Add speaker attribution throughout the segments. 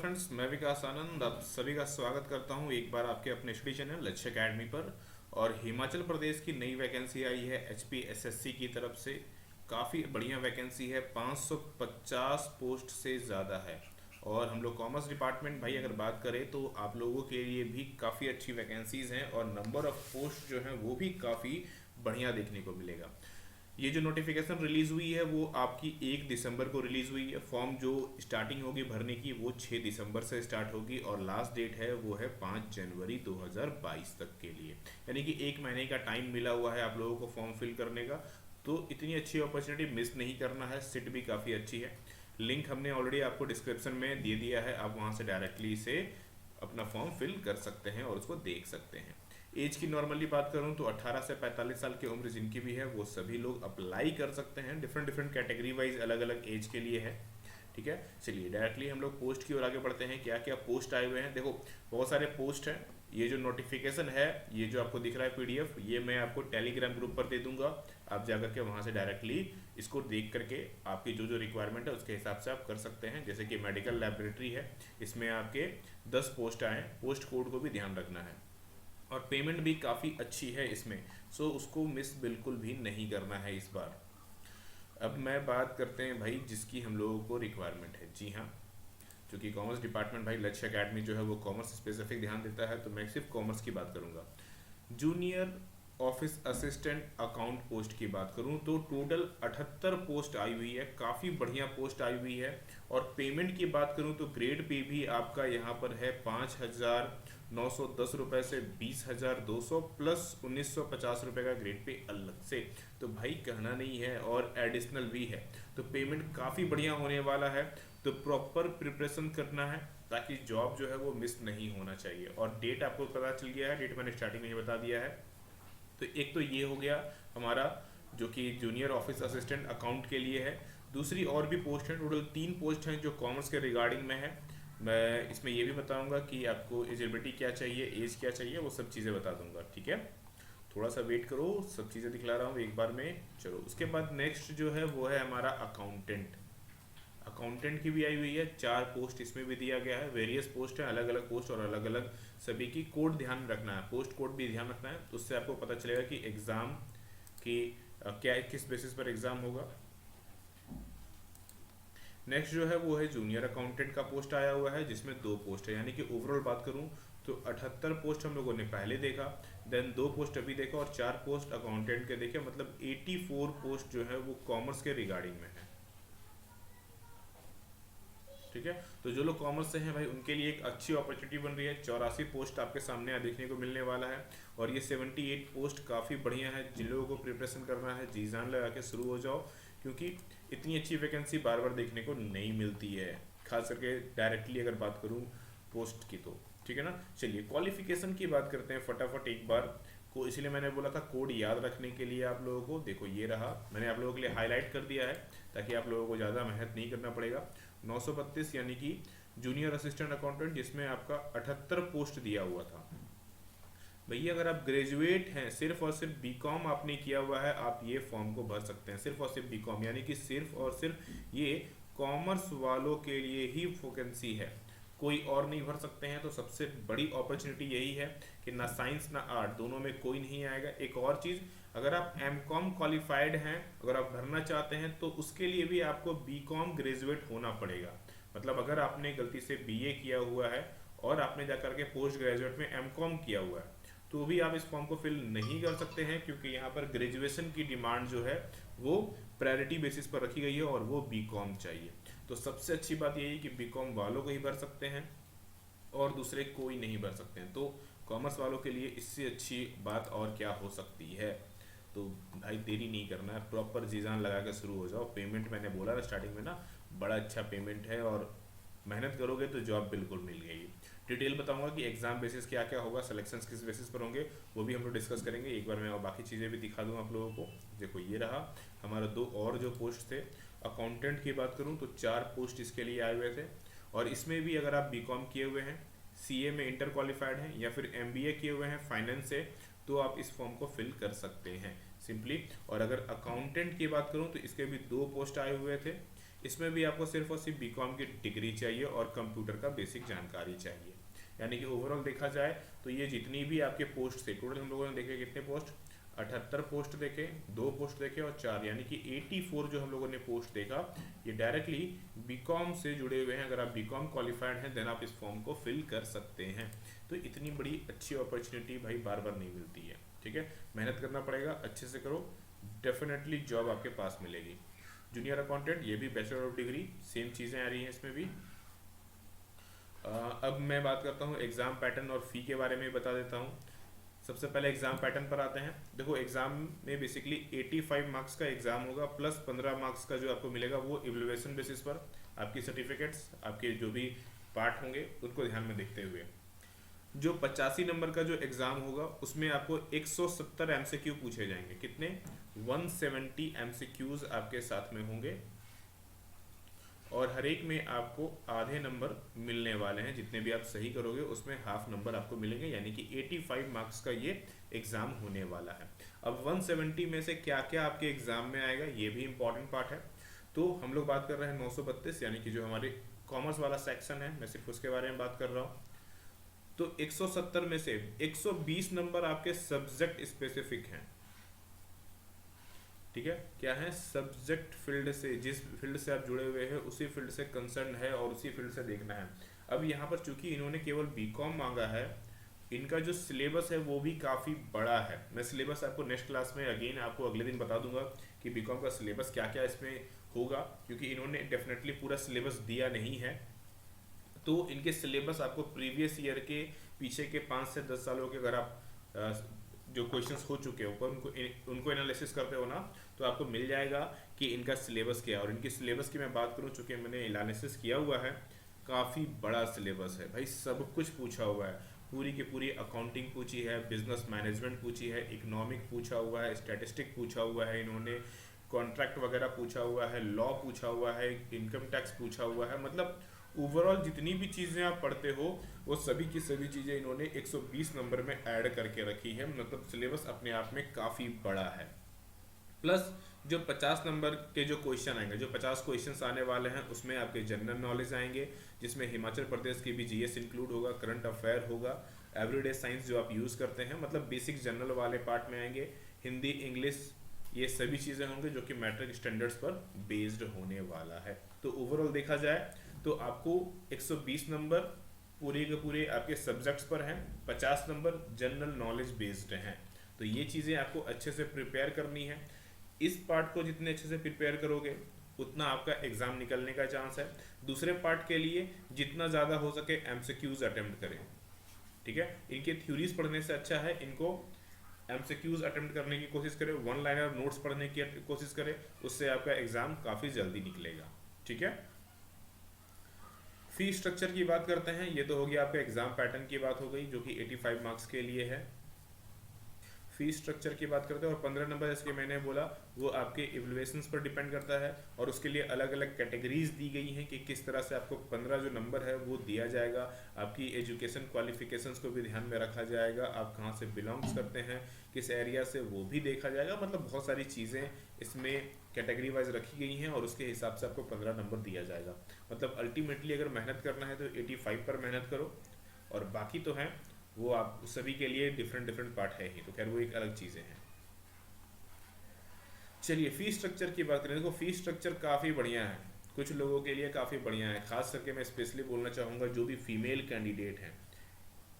Speaker 1: Friends, मैं विकास आनंद आप सभी का स्वागत करता हूं एक बार आपके अपने स्टडी चैनल लक्ष्य एकेडमी पर। और हिमाचल प्रदेश की नई वैकेंसी आई है HPSSC की तरफ से। काफ़ी बढ़िया वैकेंसी है, 550 पोस्ट से ज़्यादा है। और हम लोग कॉमर्स डिपार्टमेंट भाई अगर बात करें तो आप लोगों के लिए भी काफ़ी अच्छी वैकेंसीज़ हैं और नंबर ऑफ़ पोस्ट जो हैं वो भी काफ़ी बढ़िया देखने को मिलेगा। ये जो नोटिफिकेशन रिलीज हुई है वो आपकी 1 दिसंबर को रिलीज हुई है। फॉर्म जो स्टार्टिंग होगी भरने की वो 6 दिसंबर से स्टार्ट होगी और लास्ट डेट है वो है 5 जनवरी 2022 तक के लिए। यानी कि 1 महीने का टाइम मिला हुआ है आप लोगों को फॉर्म फिल करने का। तो इतनी अच्छी अपॉर्चुनिटी मिस नहीं करना है। सीट भी काफ़ी अच्छी है। लिंक हमने ऑलरेडी आपको डिस्क्रिप्शन में दे दिया है, आप वहाँ से डायरेक्टली इसे अपना फॉर्म फिल कर सकते हैं और उसको देख सकते हैं। एज की नॉर्मली बात करूं तो 18 से 45 साल की उम्र जिनकी भी है वो सभी लोग अप्लाई कर सकते हैं। डिफरेंट डिफरेंट कैटेगरी वाइज अलग अलग एज के लिए है। ठीक है, चलिए डायरेक्टली हम लोग पोस्ट की ओर आगे बढ़ते हैं। क्या क्या पोस्ट आए हुए हैं, देखो बहुत सारे पोस्ट हैं। ये जो नोटिफिकेशन है, ये जो आपको दिख रहा है PDF, ये मैं आपको टेलीग्राम ग्रुप पर दे दूंगा। आप जाकर के वहाँ से डायरेक्टली इसको देख करके आपकी जो जो रिक्वायरमेंट है उसके हिसाब से आप कर सकते हैं। जैसे कि मेडिकल लैबोरेटरी है, इसमें आपके 10 पोस्ट आए हैं। पोस्ट कोड को भी ध्यान रखना है और पेमेंट भी काफ़ी अच्छी है इसमें, सो उसको मिस बिल्कुल भी नहीं करना है इस बार। अब मैं बात करते हैं भाई जिसकी हम लोगों को रिक्वायरमेंट है। जी हाँ, क्योंकि कॉमर्स डिपार्टमेंट भाई लक्ष्य एकेडमी जो है वो कॉमर्स स्पेसिफिक ध्यान देता है, तो मैं सिर्फ कॉमर्स की बात करूँगा। Junior office assistant account post की बात करूं तो टोटल 78 पोस्ट आई हुई है। काफ़ी बढ़िया पोस्ट आई हुई है। और पेमेंट की बात करूं तो ग्रेड पे भी आपका यहाँ पर है 5,910 रुपये से 20,200 प्लस 1,950 रुपये का ग्रेड पे अलग से। तो भाई कहना नहीं है, और एडिशनल भी है। तो पेमेंट काफ़ी बढ़िया होने वाला है। तो प्रॉपर प्रिपरेशन करना है ताकि जॉब जो है वो मिस नहीं होना चाहिए। और डेट आपको पता चल गया है, डेट मैंने स्टार्टिंग में ही बता दिया है। तो एक तो ये हो गया हमारा जो कि जूनियर ऑफिस असिस्टेंट अकाउंट के लिए है। दूसरी और भी पोस्ट है, टोटल 3 पोस्ट हैं जो कॉमर्स के रिगार्डिंग में है। मैं इसमें ये भी बताऊंगा कि आपको एलिजिबिलिटी क्या चाहिए, एज क्या चाहिए, वो सब चीज़ें बता दूंगा। ठीक है, थोड़ा सा वेट करो, सब चीज़ें दिखला रहा हूँ एक बार में। चलो उसके बाद नेक्स्ट जो है वो है हमारा अकाउंटेंट। अकाउंटेंट की भी आई हुई है, 4 पोस्ट इसमें भी दिया गया है। वेरियस पोस्ट है, अलग अलग पोस्ट और अलग अलग सभी की कोड ध्यान रखना है, पोस्ट कोड भी ध्यान रखना है। तो उससे आपको पता चलेगा कि एग्ज़ाम की क्या किस बेसिस पर एग्ज़ाम होगा। नेक्स्ट जो है वो है जूनियर अकाउंटेंट का पोस्ट आया हुआ है जिसमें 2 पोस्ट है। यानी कि ओवरऑल बात करूं तो 78 पोस्ट हम लोगों ने पहले देखा, देन 2 पोस्ट अभी देखा और 4 पोस्ट अकाउंटेंट के देखे। मतलब 84 पोस्ट जो है वो कॉमर्स के रिगार्डिंग में है। ठीक है, तो जो लोग कॉमर्स से हैं भाई उनके लिए एक अच्छी अपॉर्चुनिटी बन रही है। 84 पोस्ट आपके सामने देखने को मिलने वाला है। और ये 78 पोस्ट काफ़ी बढ़िया है। जिन लोगों को प्रिपरेशन करना है जी जान लगा के शुरू हो जाओ, क्योंकि इतनी अच्छी वैकेंसी बार बार देखने को नहीं मिलती है, खास करके डायरेक्टली अगर बात करूँ पोस्ट की तो। ठीक है ना, चलिए क्वालिफिकेशन की बात करते हैं फटाफट एक बार को। इसलिए मैंने बोला था कोड याद रखने के लिए आप लोगों को। देखो ये रहा, मैंने आप लोगों के लिए हाईलाइट कर दिया है ताकि आप लोगों को ज़्यादा मेहनत नहीं करना पड़ेगा। 932 यानी कि जूनियर असिस्टेंट अकाउंटेंट, जिसमें आपका 78 पोस्ट दिया हुआ था। भैया अगर आप ग्रेजुएट हैं, सिर्फ और सिर्फ बीकॉम आपने किया हुआ है, आप ये फॉर्म को भर सकते हैं। सिर्फ और सिर्फ बीकॉम, यानी कि सिर्फ और सिर्फ ये कॉमर्स वालों के लिए ही वैकेंसी है, कोई और नहीं भर सकते हैं। तो सबसे बड़ी अपॉर्चुनिटी यही है कि ना साइंस ना आर्ट, दोनों में कोई नहीं आएगा। एक और चीज़, अगर आप एमकॉम क्वालिफाइड हैं, अगर आप भरना चाहते हैं तो उसके लिए भी आपको बीकॉम ग्रेजुएट होना पड़ेगा। मतलब अगर आपने गलती से BA किया हुआ है और आपने जाकर के पोस्ट ग्रेजुएट में एमकॉम किया हुआ है तो भी आप इस फॉर्म को फिल नहीं कर सकते हैं, क्योंकि यहाँ पर ग्रेजुएशन की डिमांड जो है वो प्रायोरिटी बेसिस पर रखी गई है और वो बीकॉम चाहिए। तो सबसे अच्छी बात यही कि बीकॉम वालों को ही भर सकते हैं और दूसरे कोई नहीं भर सकते हैं। तो कॉमर्स वालों के लिए इससे अच्छी बात और क्या हो सकती है। तो भाई देरी नहीं करना है, प्रॉपर जी जान लगा के शुरू हो जाओ। पेमेंट मैंने बोला ना स्टार्टिंग में ना, बड़ा अच्छा पेमेंट है और मेहनत करोगे तो जॉब बिल्कुल मिल गई। डिटेल बताऊंगा कि एग्जाम बेसिस क्या क्या होगा, सिलेक्शन किस बेसिस पर होंगे, वो भी हम लोग डिस्कस करेंगे। एक बार मैं और बाकी चीज़ें भी दिखा दूँ आप लोगों को। देखो ये रहा हमारा 2 और जो पोस्ट थे। अकाउंटेंट की बात करूँ तो 4 पोस्ट इसके लिए आए हुए थे। और इसमें भी अगर आप बीकॉम किए हुए हैं, CA में इंटर क्वालिफाइड हैं या फिर MBA किए हुए हैं फाइनेंस से, तो आप इस फॉर्म को फिल कर सकते हैं सिंपली। और अगर अकाउंटेंट की बात करूं तो इसके भी 2 पोस्ट आए हुए थे। इसमें भी आपको सिर्फ और सिर्फ बीकॉम की डिग्री चाहिए और कंप्यूटर का बेसिक जानकारी चाहिए। यानी कि ओवरऑल देखा जाए तो ये जितनी भी आपके पोस्ट थे, टोटल हम लोगों ने देखे कितने पोस्ट, 78 पोस्ट देखे, 2 पोस्ट देखे और 4, यानी कि 84 जो हम लोगों ने पोस्ट देखा, ये डायरेक्टली बीकॉम से जुड़े हुए हैं। अगर आप बीकॉम क्वालिफाइड हैं देन आप इस फॉर्म को फिल कर सकते हैं। तो इतनी बड़ी अच्छी अपॉर्चुनिटी भाई बार बार नहीं मिलती है, ठीक है। मेहनत करना पड़ेगा, अच्छे से करो, डेफिनेटली जॉब आपके पास मिलेगी। जूनियर अकाउंटेंट, ये भी बैचलर ऑफ डिग्री, सेम चीज़ें आ रही हैं इसमें भी। अब मैं बात करता हूँ एग्ज़ाम पैटर्न और फ़ी के बारे में बता देता हूँ। सबसे पहले एग्ज़ाम पैटर्न पर आते हैं। देखो एग्ज़ाम में बेसिकली 85 मार्क्स का एग्ज़ाम होगा प्लस 15 मार्क्स का जो आपको मिलेगा वो इवैल्यूएशन बेसिस पर आपकी सर्टिफिकेट्स, आपके जो भी पार्ट होंगे उनको ध्यान में देखते हुए। जो 85 नंबर का जो एग्ज़ाम होगा उसमें आपको 170 एमसीक्यू पूछे जाएंगे। कितने? 170 एमसीक्यूज आपके साथ में होंगे और हर एक में आपको आधे नंबर मिलने वाले हैं। जितने भी आप सही करोगे उसमें हाफ नंबर आपको मिलेंगे, यानी कि 85 मार्क्स का ये एग्ज़ाम होने वाला है। अब 170 में से क्या क्या आपके एग्ज़ाम में आएगा ये भी इम्पॉर्टेंट पार्ट है। तो हम लोग बात कर रहे हैं 932, यानी कि जो हमारे कॉमर्स वाला सेक्शन है, मैं सिर्फ उसके बारे में बात कर रहा हूँ। तो 170 में से 120 नंबर आपके सब्जेक्ट स्पेसिफिक हैं, ठीक है। क्या है? सब्जेक्ट फील्ड से, जिस फील्ड से आप जुड़े हुए हैं उसी फील्ड से कंसर्न है और उसी फील्ड से देखना है। अब यहाँ पर चूंकि इन्होंने केवल बीकॉम मांगा है, इनका जो सिलेबस है वो भी काफ़ी बड़ा है। मैं सिलेबस आपको नेक्स्ट क्लास में अगेन आपको अगले दिन बता दूंगा कि बीकॉम का सिलेबस क्या क्या इसमें होगा, क्योंकि इन्होंने डेफिनेटली पूरा सिलेबस दिया नहीं है। तो इनके सिलेबस आपको प्रीवियस ईयर के पीछे के 5 से 10 सालों के अगर आप जो क्वेश्चंस हो चुके हैं ऊपर उनको एनालिसिस करते हो ना, तो आपको मिल जाएगा कि इनका सिलेबस क्या है। और इनकी सिलेबस की मैं बात करूं, चूँकि मैंने एनालिसिस किया हुआ है, काफ़ी बड़ा सिलेबस है भाई, सब कुछ पूछा हुआ है। पूरी की पूरी अकाउंटिंग पूछी है, बिजनेस मैनेजमेंट पूछी है, इकोनॉमिक पूछा हुआ है, स्टैटिस्टिक पूछा हुआ है, इन्होंने कॉन्ट्रैक्ट वगैरह पूछा हुआ है, लॉ पूछा हुआ है, इनकम टैक्स पूछा हुआ है। मतलब ओवरऑल जितनी भी चीज़ें आप पढ़ते हो वो सभी की सभी चीज़ें इन्होंने 120 नंबर में ऐड करके रखी है। मतलब सिलेबस अपने आप में काफ़ी बड़ा है। प्लस जो 50 नंबर के जो क्वेश्चन आएंगे, जो 50 क्वेश्चंस आने वाले हैं उसमें आपके जनरल नॉलेज आएंगे, जिसमें हिमाचल प्रदेश की भी जीएस इंक्लूड होगा, करंट अफेयर होगा, एवरीडे साइंस जो आप यूज़ करते हैं, मतलब बेसिक जनरल वाले पार्ट में आएंगे, हिंदी, इंग्लिश, ये सभी चीज़ें होंगे जो कि मैट्रिक स्टैंडर्ड्स पर बेस्ड होने वाला है। तो ओवरऑल देखा जाए तो आपको 120 नंबर पूरे के पूरे आपके सब्जेक्ट्स पर हैं, 50 नंबर जनरल नॉलेज बेस्ड हैं। तो ये चीज़ें आपको अच्छे से प्रिपेयर करनी है। इस पार्ट को जितने अच्छे से प्रिपेयर करोगे उतना आपका एग्ज़ाम निकलने का चांस है। दूसरे पार्ट के लिए जितना ज़्यादा हो सके एमसीक्यूज अटेम्प्ट करें, ठीक है। इनके थ्योरीज पढ़ने से अच्छा है इनको एमसीक्यूज अटेम्प्ट करने की कोशिश करें, वन लाइनर नोट्स पढ़ने की कोशिश करें, उससे आपका एग्ज़ाम काफ़ी जल्दी निकलेगा, ठीक है। फी स्ट्रक्चर की बात करते हैं। ये तो हो गया आपका एग्जाम पैटर्न की बात हो गई जो कि 85 मार्क्स के लिए है। फी स्ट्रक्चर की बात करते हैं और 15 नंबर जैसे कि मैंने बोला वो आपके इवैल्यूएशंस पर डिपेंड करता है और उसके लिए अलग अलग कैटेगरीज दी गई हैं कि किस तरह से आपको 15 जो नंबर है वो दिया जाएगा। आपकी एजुकेशन क्वालिफिकेशंस को भी ध्यान में रखा जाएगा, आप कहाँ से बिलोंग्स करते हैं, किस एरिया से, वो भी देखा जाएगा। मतलब बहुत सारी चीज़ें इसमें कैटेगरी वाइज रखी गई हैं और उसके हिसाब से आपको 15 नंबर दिया जाएगा। मतलब अल्टीमेटली अगर मेहनत करना है तो 85 पर मेहनत करो और बाकी तो है वो आप सभी के लिए डिफरेंट पार्ट है ही, तो खैर वो एक अलग चीज़ें हैं। चलिए फी स्ट्रक्चर की बात करें। देखो फी स्ट्रक्चर काफ़ी बढ़िया है, कुछ लोगों के लिए काफ़ी बढ़िया है। खास करके मैं स्पेशली बोलना चाहूँगा जो भी फीमेल कैंडिडेट हैं,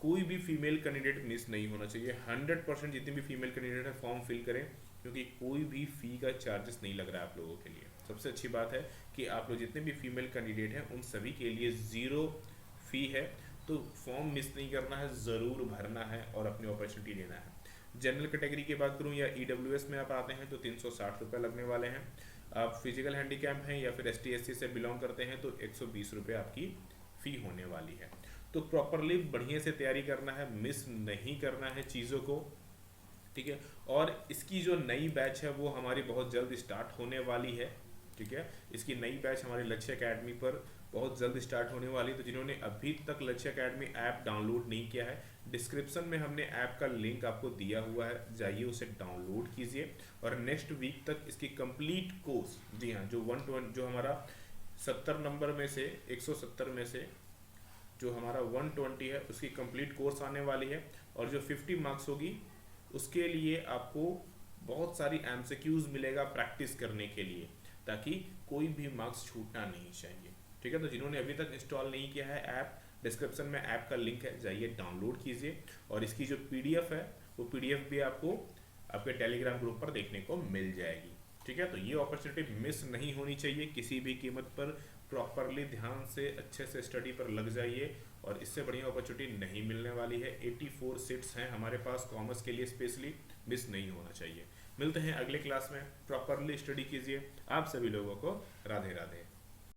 Speaker 1: कोई भी फीमेल कैंडिडेट मिस नहीं होना चाहिए। 100% जितने भी फीमेल कैंडिडेट हैं फॉर्म फिल करें, क्योंकि कोई भी फ़ी का चार्जेस नहीं लग रहा है आप लोगों के लिए। सबसे अच्छी बात है कि आप लोग जितने भी फीमेल कैंडिडेट हैं उन सभी के लिए ज़ीरो फ़ी है। तो फॉर्म मिस नहीं करना है, ज़रूर भरना है और अपनी अपॉर्चुनिटी लेना है। जनरल कैटेगरी की बात करूं या ईडब्ल्यूएस में आप आते हैं तो 360 रुपये लगने वाले हैं। आप फिजिकल हैंडीकैप हैं या फिर ST SC से बिलोंग करते हैं तो 120 रुपये आपकी फ़ी होने वाली है। तो प्रॉपरली बढ़िया से तैयारी करना है, मिस नहीं करना है चीज़ों को, ठीक है। और इसकी जो नई बैच है वो हमारी बहुत जल्द स्टार्ट होने वाली है, ठीक है। इसकी नई बैच हमारे लक्ष्य एकेडमी पर बहुत जल्द स्टार्ट होने वाली। तो जिन्होंने अभी तक लक्ष्य एकेडमी ऐप डाउनलोड नहीं किया है, डिस्क्रिप्शन में हमने ऐप का लिंक आपको दिया हुआ है, जाइए उसे डाउनलोड कीजिए और नेक्स्ट वीक तक इसकी कंप्लीट कोर्स, जी हाँ, जो 1 to 1 जो हमारा 70 नंबर में से 170 में से जो हमारा 120 है उसकी कंप्लीट कोर्स आने वाली है, और जो 50 मार्क्स होगी उसके लिए आपको बहुत सारी एमसीक्यूज मिलेगा प्रैक्टिस करने के लिए, ताकि कोई भी मार्क्स छूटना नहीं चाहिए। ठीक है, तो जिन्होंने अभी तक इंस्टॉल नहीं किया है ऐप, डिस्क्रिप्शन में ऐप का लिंक है, जाइए डाउनलोड कीजिए, और इसकी जो पीडीएफ है वो पीडीएफ भी आपको आपके टेलीग्राम ग्रुप पर देखने को मिल जाएगी। ठीक है, तो ये अपॉर्चुनिटी मिस नहीं होनी चाहिए किसी भी कीमत पर। प्रॉपरली ध्यान से अच्छे से स्टडी पर लग जाइए, और इससे बढ़िया अपॉर्चुनिटी नहीं मिलने वाली है। 84 सीट्स हैं हमारे पास कॉमर्स के लिए स्पेशली, मिस नहीं होना चाहिए। मिलते हैं अगले क्लास में, प्रॉपरली स्टडी कीजिए। आप सभी लोगों को राधे राधे।